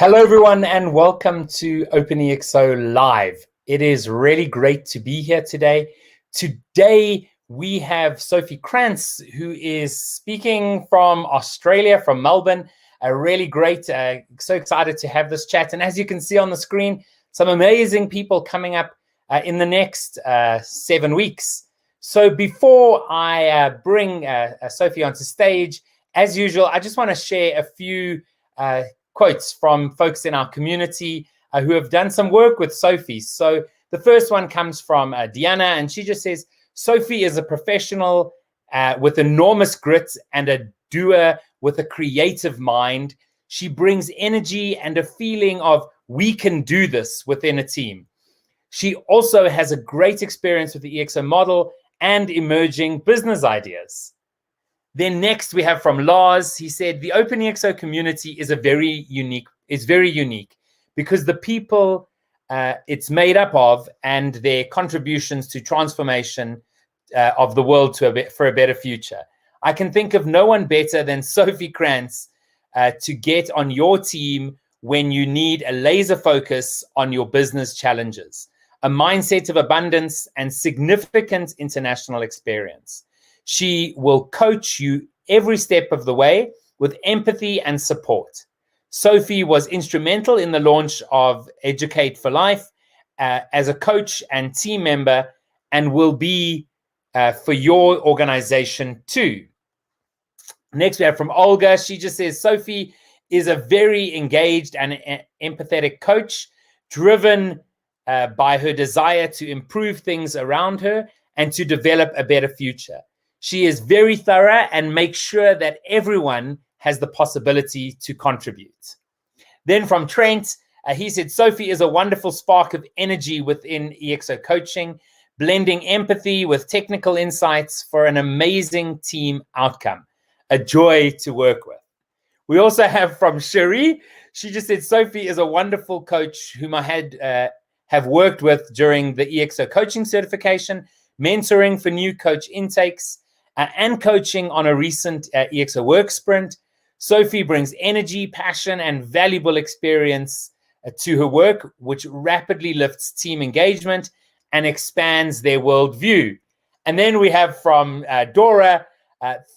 Hello, everyone, and welcome to OpenExO Live. It is really great to be here today. Today, we have Sophie Krantz, who is speaking from Australia, from Melbourne. Really great. So excited to have this chat. And as you can see on the screen, some amazing people coming up in the next 7 weeks. So before I bring Sophie onto stage, as usual, I just want to share a few quotes from folks in our community who have done some work with Sophie. So the first one comes from Diana, and she just says, Sophie is a professional with enormous grit and a doer with a creative mind. She brings energy and a feeling of we can do this within a team. She also has a great experience with the ExO model and emerging business ideas. Then next we have from Lars. He said the OpenExO community is very unique because the people it's made up of and their contributions to transformation of the world for a better future. I can think of no one better than Sophie Krantz to get on your team when you need a laser focus on your business challenges, a mindset of abundance, and significant international experience. She will coach you every step of the way with empathy and support. Sophie was instrumental in the launch of Educate for Life as a coach and team member, and will be for your organization too. Next, we have from Olga. She just says, Sophie is a very engaged and empathetic coach, driven by her desire to improve things around her and to develop a better future. She is very thorough and makes sure that everyone has the possibility to contribute. Then from Trent, he said, Sophie is a wonderful spark of energy within ExO coaching, blending empathy with technical insights for an amazing team outcome. A joy to work with. We also have from Cherie. She just said, Sophie is a wonderful coach whom I have worked with during the ExO coaching certification, mentoring for new coach intakes, and coaching on a recent ExO work sprint. Sophie brings energy, passion, and valuable experience to her work, which rapidly lifts team engagement and expands their worldview. And then we have from Dora,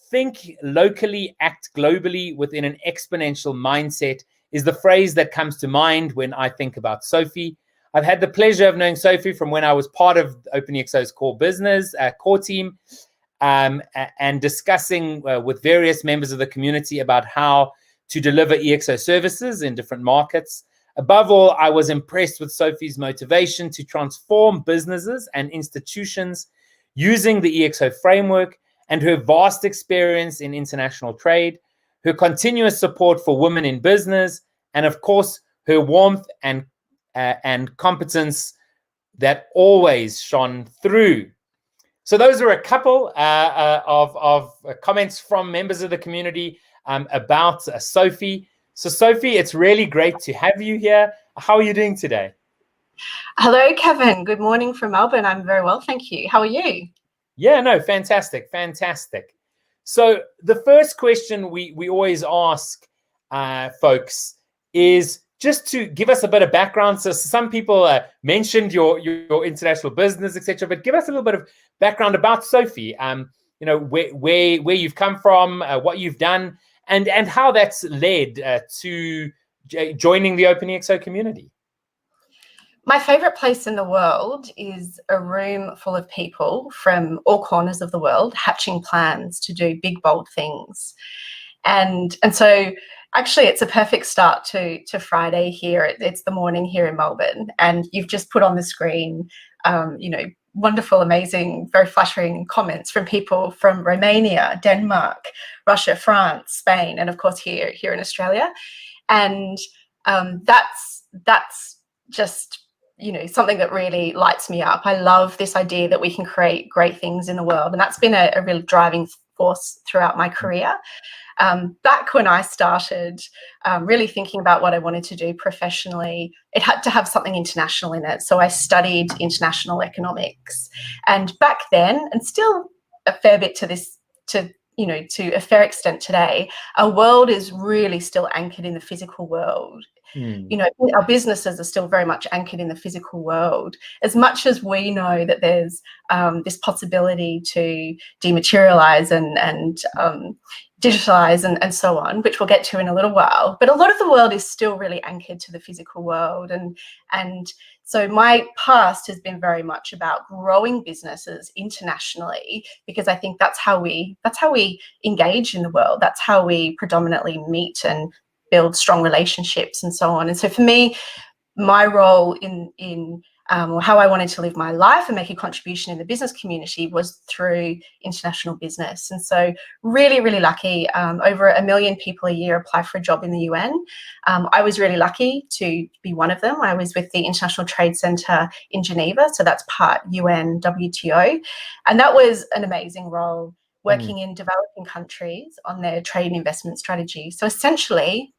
think locally, act globally within an exponential mindset is the phrase that comes to mind when I think about Sophie. I've had the pleasure of knowing Sophie from when I was part of OpenExO's core business, core team, and discussing with various members of the community about how to deliver ExO services in different markets. Above all, I was impressed with Sophie's motivation to transform businesses and institutions using the ExO framework and her vast experience in international trade, her continuous support for women in business, and of course, her warmth and competence that always shone through. So those are a couple of comments from members of the community about Sophie. So Sophie, it's really great to have you here. How are you doing today? Hello, Kevin. Good morning from Melbourne. I'm very well, thank you. How are you? Yeah, no, fantastic, fantastic. So the first question we always ask folks is just to give us a bit of background. So some people mentioned your international business, etc. But give us a little bit of background about Sophie. You know, where you've come from, what you've done, and how that's led to joining the OpenExO community. My favorite place in the world is a room full of people from all corners of the world hatching plans to do big, bold things. And so actually it's a perfect start to Friday here. It's the morning here in Melbourne, and you've just put on the screen, you know, wonderful, amazing, very flattering comments from people from Romania, Denmark, Russia, France, Spain, and of course here in Australia. And that's just, you know, something that really lights me up. I love this idea that we can create great things in the world, and that's been a real driving force throughout my career. Back when I started really thinking about what I wanted to do professionally, it had to have something international in it. So I studied international economics. And back then, and still a fair bit to a fair extent today, our world is really still anchored in the physical world. Mm. You know, our businesses are still very much anchored in the physical world. As much as we know that there's this possibility to dematerialize and digitalize and so on, which we'll get to in a little while, but a lot of the world is still really anchored to the physical world. And so my past has been very much about growing businesses internationally, because I think that's how we engage in the world. That's how we predominantly meet and build strong relationships and so on. And so for me, my role in or how I wanted to live my life and make a contribution in the business community was through international business. And so really, really lucky. Over 1 million people a year apply for a job in the UN. I was really lucky to be one of them. I was with the International Trade Centre in Geneva, so that's part UN WTO. And that was an amazing role, working in developing countries on their trade and investment strategy. So essentially,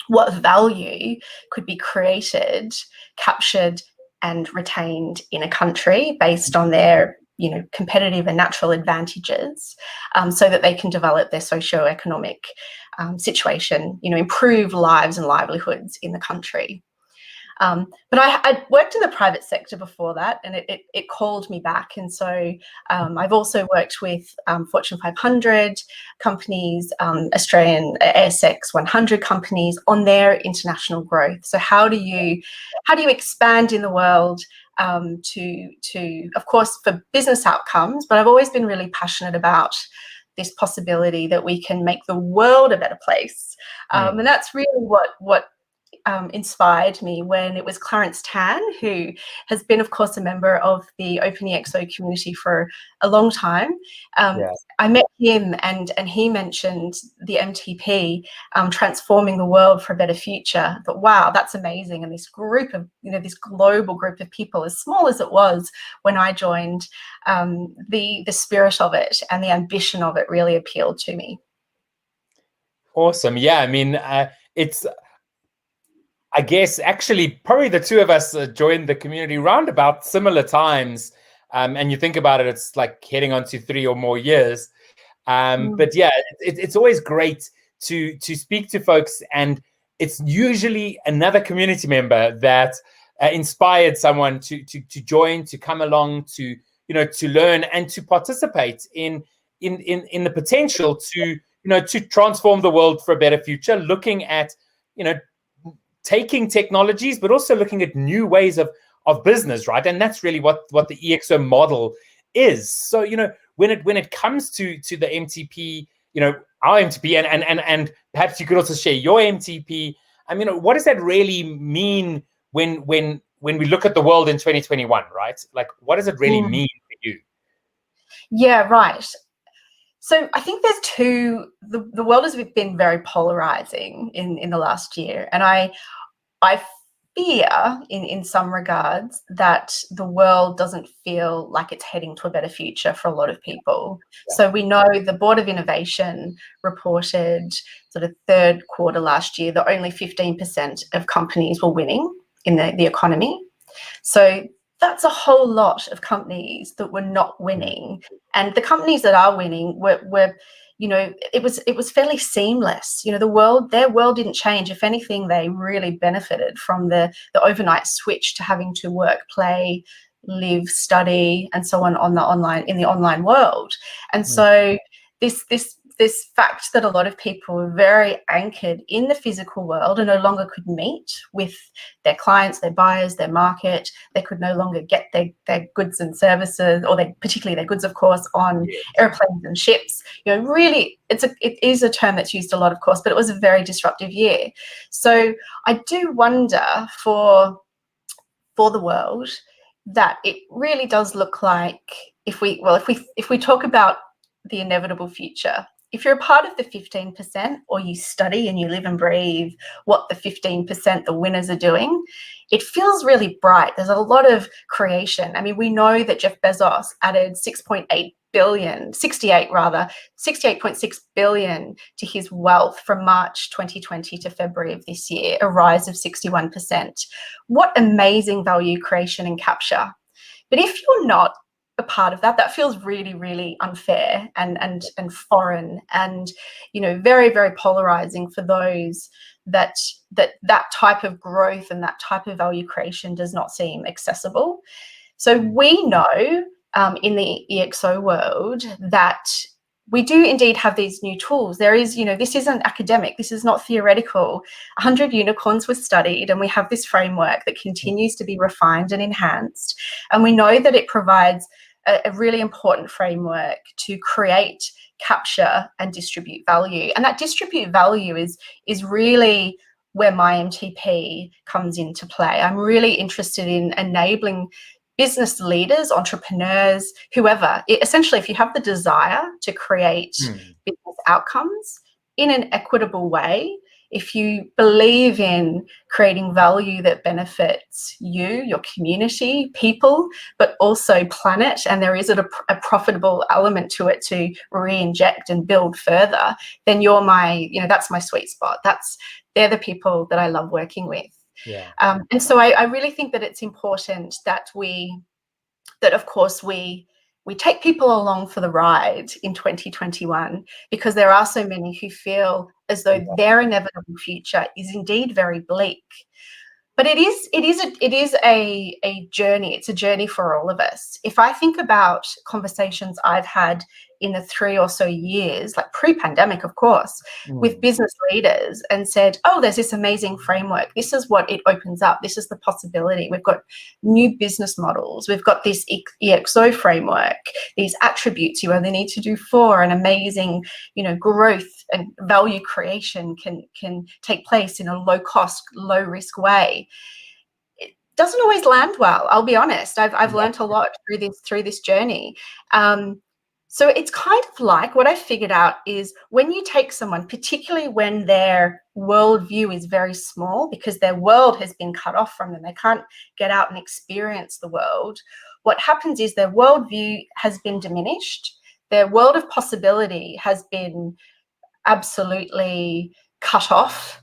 what value could be created, captured and retained in a country based on their, you know, competitive and natural advantages, so that they can develop their socio-economic situation, you know, improve lives and livelihoods in the country. But I worked in the private sector before that, and it called me back. And so I've also worked with Fortune 500 companies, Australian ASX 100 companies on their international growth. So how do you expand in the world to of course for business outcomes, but I've always been really passionate about this possibility that we can make the world a better place. And that's really what inspired me when it was Clarence Tan, who has been, of course, a member of the OpenExO community for a long time. I met him, and he mentioned the MTP, transforming the world for a better future. But wow, that's amazing! And this group of, you know, this global group of people, as small as it was when I joined, the spirit of it and the ambition of it really appealed to me. Awesome. Yeah, I mean, it's, I guess, actually, probably the two of us joined the community round about similar times. And you think about it, it's like heading on to 3 or more years. But yeah, it's always great to speak to folks. And it's usually another community member that inspired someone to join, to come along, to, you know, to learn and to participate in the potential to, you know, to transform the world for a better future, looking at, you know, taking technologies, but also looking at new ways of business, right? And that's really what the ExO model is. So, you know, when it comes to the MTP, you know, our MTP, and perhaps you could also share your MTP. I mean, what does that really mean when we look at the world in 2021, right? Like, what does it really mean for you? Yeah, right. So I think there's the world has been very polarizing in the last year. And I fear in some regards that the world doesn't feel like it's heading to a better future for a lot of people. Yeah. So we know the Board of Innovation reported sort of third quarter last year that only 15% of companies were winning in the economy. So that's a whole lot of companies that were not winning. And the companies that are winning were you know, it was fairly seamless. You know, their world didn't change. If anything, they really benefited from the overnight switch to having to work, play, live, study, and so on in the online world. And so this fact that a lot of people were very anchored in the physical world and no longer could meet with their clients, their buyers, their market. They could no longer get their goods and services, or particularly their goods, of course, on airplanes and ships. You know, really, it is a term that's used a lot, of course, but it was a very disruptive year. So I do wonder for the world that it really does look like, if we talk about the inevitable future, if you're a part of the 15%, or you study and you live and breathe what the 15%, the winners, are doing, it feels really bright. There's a lot of creation. I mean, we know that Jeff Bezos added 68.6 billion to his wealth from March 2020 to February of this year, a rise of 61%. What amazing value creation and capture. But if you're not a part of that feels really, really unfair and foreign, and, you know, very, very polarizing for those that type of growth and that type of value creation does not seem accessible. So we know in the EXO world that we do indeed have these new tools. There is, this isn't academic, this is not theoretical. 100 unicorns were studied, and we have this framework that continues to be refined and enhanced. And we know that it provides a really important framework to create, capture, and distribute value. And that distribute value is really where my MTP comes into play. I'm really interested in enabling business leaders, entrepreneurs, whoever, essentially, if you have the desire to create business outcomes in an equitable way, if you believe in creating value that benefits you, your community, people, but also planet, and there is a profitable element to it to re-inject and build further, then you're that's my sweet spot. They're the people that I love working with. Yeah. And so I really think that it's important that of course we take people along for the ride in 2021, because there are so many who feel as though their inevitable future is indeed very bleak. But it is a journey. It's a journey for all of us. If I think about conversations I've had in the 3 or so years, like pre-pandemic, of course, with business leaders, and said, oh, there's this amazing framework. This is what it opens up. This is the possibility. We've got new business models. We've got this EXO framework, these attributes you only need to do 4, and amazing, growth and value creation can take place in a low cost, low risk way. It doesn't always land well. I'll be honest. I've learned a lot through this journey. So it's kind of like, what I figured out is, when you take someone, particularly when their worldview is very small, because their world has been cut off from them, they can't get out and experience the world. What happens is their worldview has been diminished. Their world of possibility has been absolutely cut off.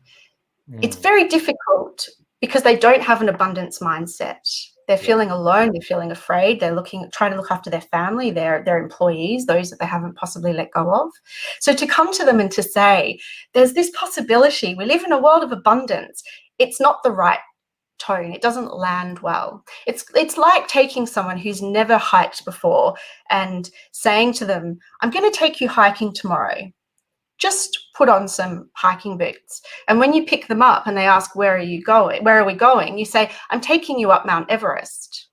It's very difficult because they don't have an abundance mindset. They're feeling alone, they're feeling afraid, they're trying to look after their family, their employees, those that they haven't possibly let go of. So to come to them and to say, there's this possibility, we live in a world of abundance, it's not the right tone. It doesn't land well. It's like taking someone who's never hiked before and saying to them, I'm going to take you hiking tomorrow. Just put on some hiking boots. And when you pick them up and they ask, where are you going? Where are we going? You say, I'm taking you up Mount Everest.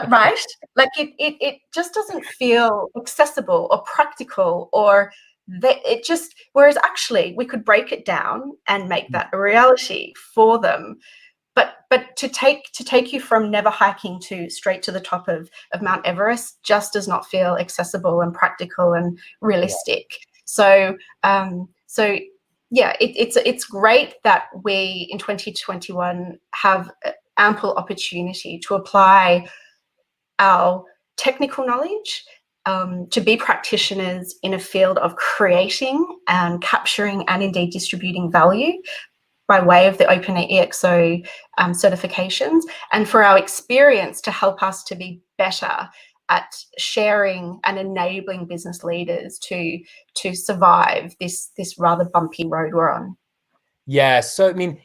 Right? Like it just doesn't feel accessible or practical, or whereas actually we could break it down and make that a reality for them. But to take you from never hiking to straight to the top of Mount Everest just does not feel accessible and practical and realistic. So it's great that we in 2021 have ample opportunity to apply our technical knowledge to be practitioners in a field of creating and capturing and indeed distributing value by way of the OpenExO certifications, and for our experience to help us to be better at sharing and enabling business leaders to survive this rather bumpy road we're on. Yeah, so I mean,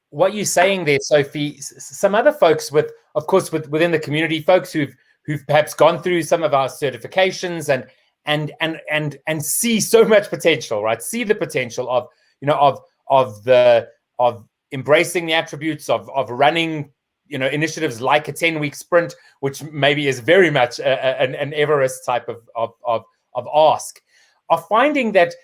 what you're saying there, Sophie, some other folks within the community, folks who've perhaps gone through some of our certifications and see so much potential, right? See the potential of embracing the attributes of running, initiatives like a 10-week sprint, which maybe is very much an Everest type of ask, are finding that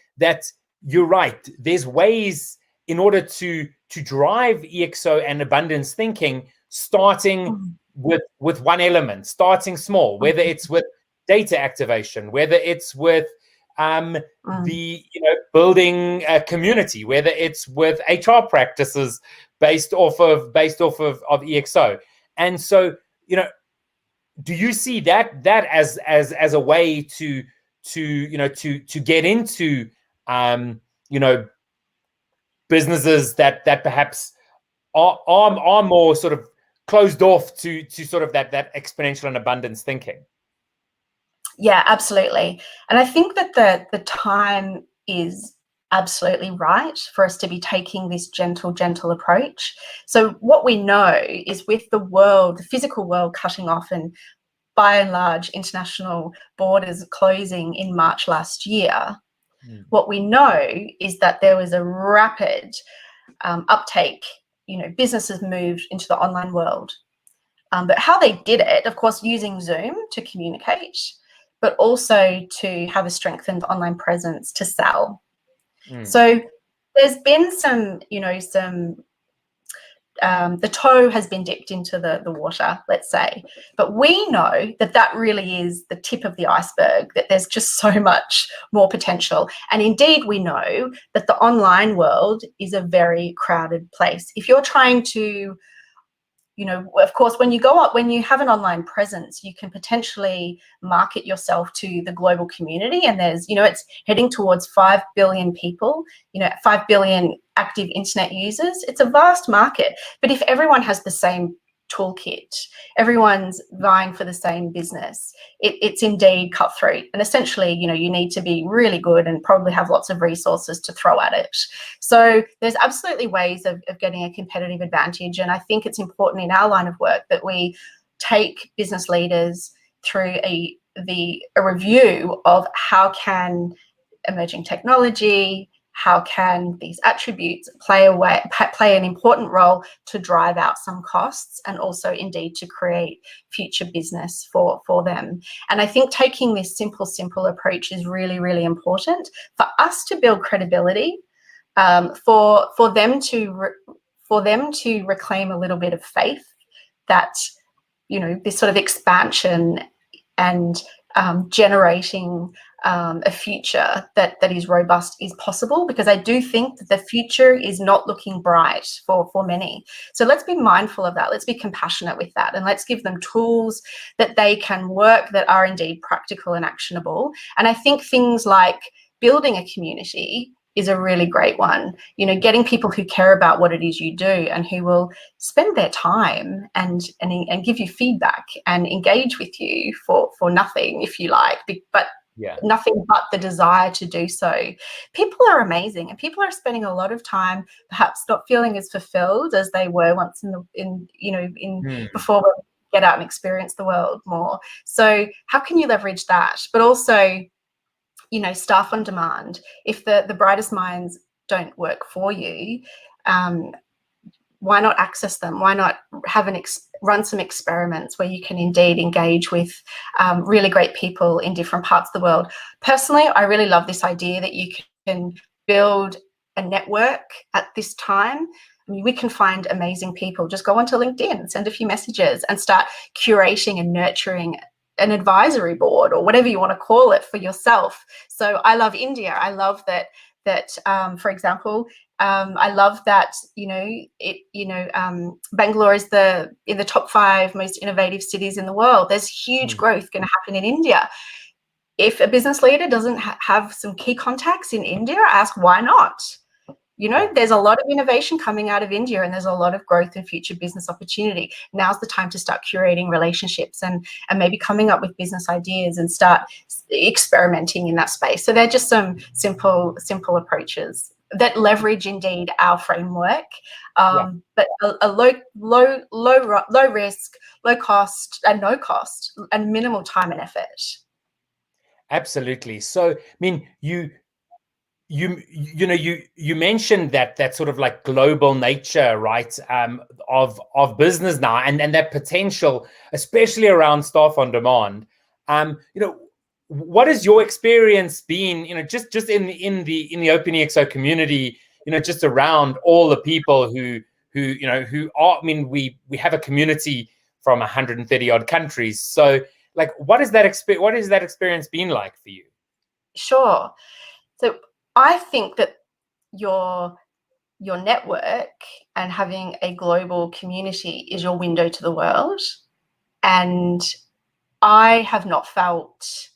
you're right. There's ways in order to drive EXO and abundance thinking, starting with one element, starting small, whether it's with data activation, whether it's with building a community, whether it's with HR practices based off of EXO. And so, do you see that as a way to get into businesses that perhaps are more sort of closed off to sort of that exponential and abundance thinking? Yeah, absolutely. And I think that the time is absolutely right for us to be taking this gentle approach. So what we know is with the world, the physical world cutting off and by and large international borders closing in March last year, what we know is that there was a rapid uptake. Businesses moved into the online world. But how they did it, of course, using Zoom to communicate, but also to have a strengthened online presence to sell. So there's been some, the toe has been dipped into the water, let's say. But we know that that really is the tip of the iceberg, that there's just so much more potential. And indeed, we know that the online world is a very crowded place. If you're trying to, of course, when you have an online presence, you can potentially market yourself to the global community. And there's, it's heading towards 5 billion people, 5 billion active internet users. It's a vast market. But if everyone has the same toolkit, everyone's vying for the same business, it's indeed cutthroat. And essentially, you need to be really good and probably have lots of resources to throw at it. So there's absolutely ways of getting a competitive advantage. And I think it's important in our line of work that we take business leaders through a review of how can emerging technology, how can these attributes play an important role to drive out some costs and also indeed to create future business for them. And I think taking this simple approach is really, really important for us to build credibility, for them to reclaim a little bit of faith that, this sort of expansion and generating a future that is robust is possible, because I do think that the future is not looking bright for many. So let's be mindful of that. Let's be compassionate with that, and let's give them tools that they can work that are indeed practical and actionable. And I think things like building a community is a really great one. Getting people who care about what it is you do and who will spend their time and give you feedback and engage with you for nothing, if you like, but nothing but the desire to do so. People are amazing, and people are spending a lot of time perhaps not feeling as fulfilled as they were once before we get out and experience the world more. So how can you leverage that? But also, staff on demand. If the brightest minds don't work for you, why not access them? Why not have run some experiments where you can indeed engage with really great people in different parts of the world? Personally, I really love this idea that you can build a network at this time. I mean, we can find amazing people. Just go onto LinkedIn, send a few messages, and start curating and nurturing an advisory board or whatever you want to call it for yourself. So I love India. I love that for example, I love that Bangalore is in the top 5 most innovative cities in the world. There's huge growth going to happen in India. If a business leader doesn't have some key contacts in India, ask why not. There's a lot of innovation coming out of India, and there's a lot of growth and future business opportunity. Now's the time to start curating relationships and maybe coming up with business ideas and start experimenting in that space. So they're just some simple approaches that leverage indeed our framework, but a low risk, low cost, and no cost, and minimal time and effort. Absolutely. So, I mean, you mentioned that sort of like global nature, right, of business now, and that potential, especially around staff on demand. What has your experience been? Just in the OpenExO community, just around all the people who are. I mean, we have a community from 130 odd countries. So, like, what has that experience been like for you? Sure. So I think that your network and having a global community is your window to the world. And I have not felt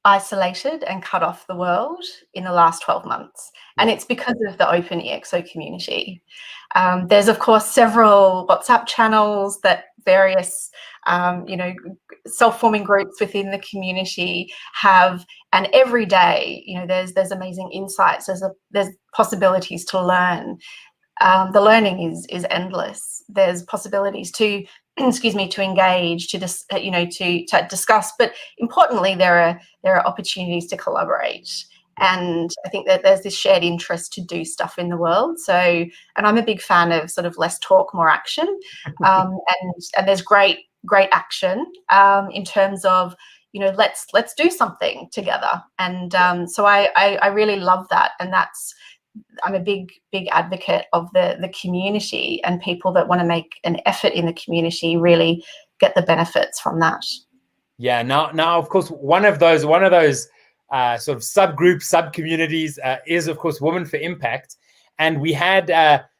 isolated and cut off the world in the last 12 months. And it's because of the OpenExO community. There's, of course, several WhatsApp channels that various, self-forming groups within the community have. And every day, there's amazing insights. There's possibilities to learn. The learning is endless. There's possibilities to to engage, to discuss, but importantly, there are opportunities to collaborate. And I think that there's this shared interest to do stuff in the world. So, and I'm a big fan of sort of less talk, more action. And there's great action in terms of, let's do something together. And so I really love that. And I'm a big advocate of the community, and people that want to make an effort in the community really get the benefits from that. Yeah. Now, of course, one of those sort of subgroups, sub-communities is, of course, Women for Impact. And we had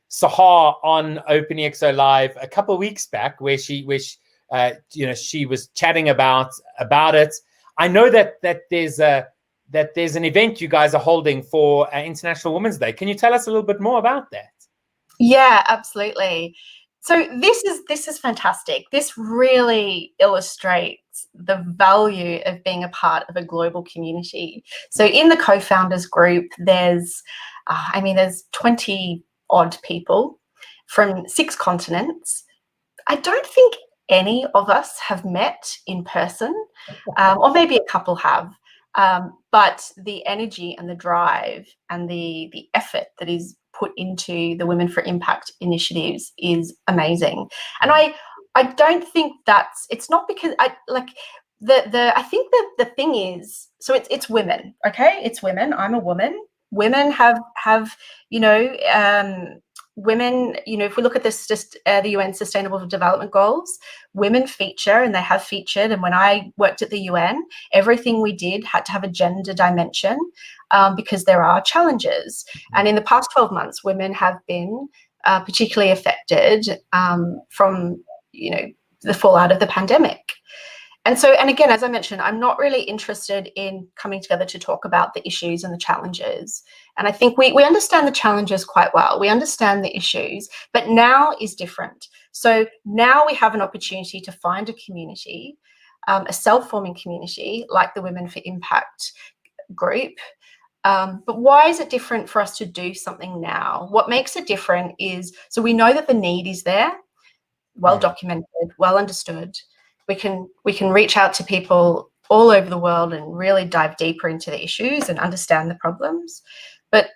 Sahar on OpenExO Live a couple of weeks back, where she was chatting about it. I know that there's an event you guys are holding for International Women's Day. Can you tell us a little bit more about that? Yeah, absolutely. So this is fantastic. This really illustrates the value of being a part of a global community. So in the co-founders group, there's 20 odd people from 6 continents. I don't think any of us have met in person, or maybe a couple have. But the energy and the drive and the effort that is put into the Women for Impact initiatives is amazing. And I don't think it's not because I think that the thing is, so it's women, okay? It's women. I'm a woman. Women have women, if we look at this, just the UN Sustainable Development Goals, women feature, and they have featured. And when I worked at the UN, everything we did had to have a gender dimension because there are challenges. And in the past 12 months, women have been particularly affected from, the fallout of the pandemic. And again, as I mentioned, I'm not really interested in coming together to talk about the issues and the challenges. And I think we understand the challenges quite well. We understand the issues, but now is different. So now we have an opportunity to find a community, a self-forming community like the Women for Impact group. But why is it different for us to do something now? What makes it different is, so we know that the need is there, well documented, well understood. We can reach out to people all over the world and really dive deeper into the issues and understand the problems. But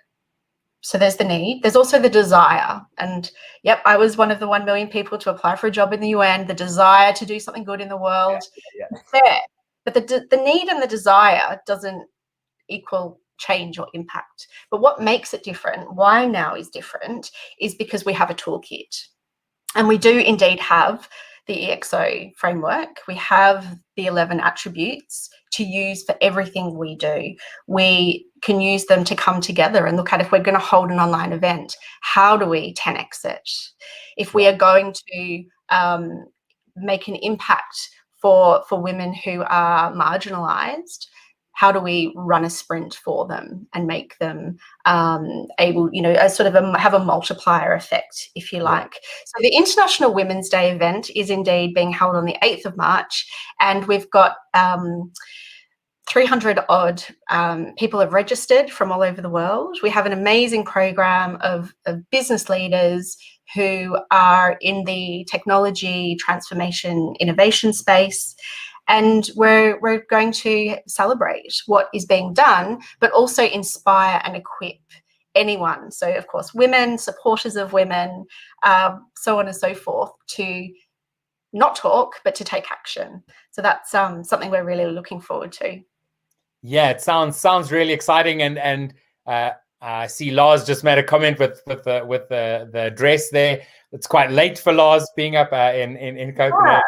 so there's the need. There's also the desire. And yep, I was one of the 1 million people to apply for a job in the UN. The desire to do something good in the world. There. But the need and the desire doesn't equal change or impact. But what makes it different, why now is different, is because we have a toolkit. And we do indeed have the ExO framework. We have the 11 attributes to use for everything we do. We can use them to come together and look at, if we're going to hold an online event, how do we 10x it? If we are going to make an impact for women who are marginalized, how do we run a sprint for them and make them able, have a multiplier effect, if you like. So the International Women's Day event is indeed being held on the 8th of March, and we've got 300 odd people have registered from all over the world. We have an amazing program of business leaders who are in the technology, transformation, innovation space. And we're going to celebrate what is being done, but also inspire and equip anyone. So, of course, women, supporters of women, so on and so forth, to not talk, but to take action. So that's something we're really looking forward to. Yeah, it sounds really exciting. And I see Lars just made a comment with the dress there. It's quite late for Lars being up in Copenhagen.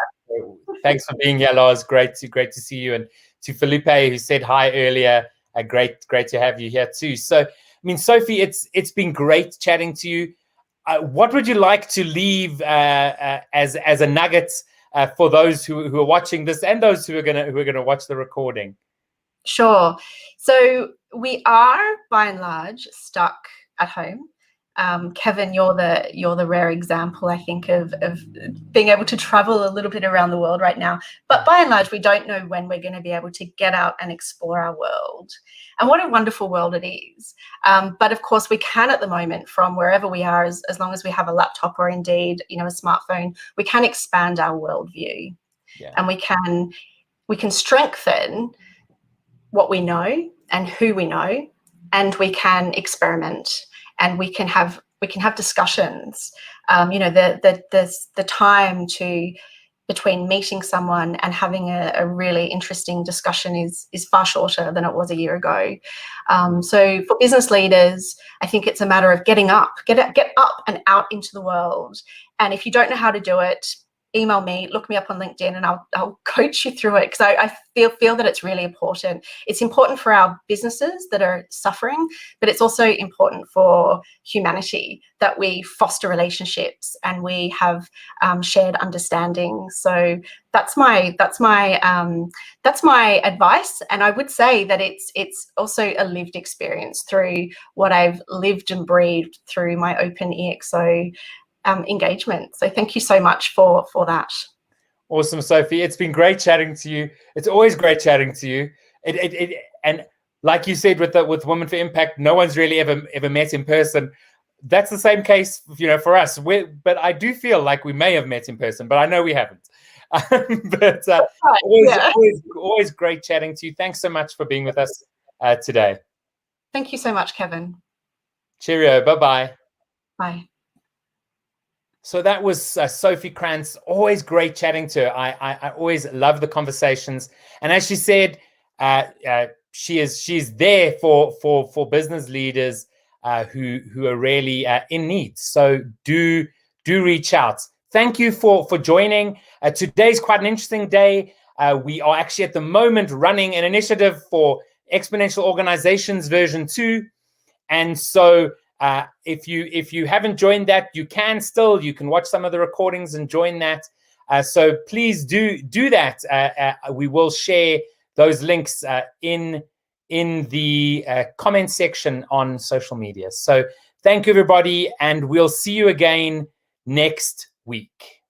Thanks for being here, Lars. Great to see you. And to Felipe, who said hi earlier, great to have you here too. So, I mean, Sophie, it's been great chatting to you. What would you like to leave as a nugget for those who are watching this and those who are gonna watch the recording? Sure. So we are, by and large, stuck at home. Kevin, you're the rare example, I think, of being able to travel a little bit around the world right now. But by and large, we don't know when we're going to be able to get out and explore our world. And what a wonderful world it is. But of course, we can at the moment, from wherever we are, as long as we have a laptop or indeed, a smartphone, we can expand our worldview. Yeah. And we can strengthen what we know and who we know, and we can experiment. And we can have discussions. The time between meeting someone and having a really interesting discussion is far shorter than it was a year ago. So for business leaders, I think it's a matter of get up and out into the world. And if you don't know how to do it, email me, look me up on LinkedIn, and I'll coach you through it, because I feel that it's really important. It's important for our businesses that are suffering, but it's also important for humanity, that we foster relationships and we have shared understanding. So that's my advice, and I would say that it's also a lived experience through what I've lived and breathed through my OpenExO engagement. So thank you so much for that. Awesome, Sophie. It's been great chatting to you. It's always great chatting to you. And like you said with Women for Impact, no one's really ever met in person. That's the same case, for us. But I do feel like we may have met in person, but I know we haven't. But always great chatting to you. Thanks so much for being with us today. Thank you so much, Kevin. Cheerio. Bye-bye. Bye. So that was Sophie Krantz. Always great chatting to her. I always love the conversations. And as she said, she's there for business leaders who are really in need. So do reach out. Thank you for joining. Today's quite an interesting day. We are actually at the moment running an initiative for Exponential Organizations version 2. And so if you haven't joined that, you can watch some of the recordings and join that. So please do that. We will share those links in the comment section on social media. So thank you, everybody, and we'll see you again next week.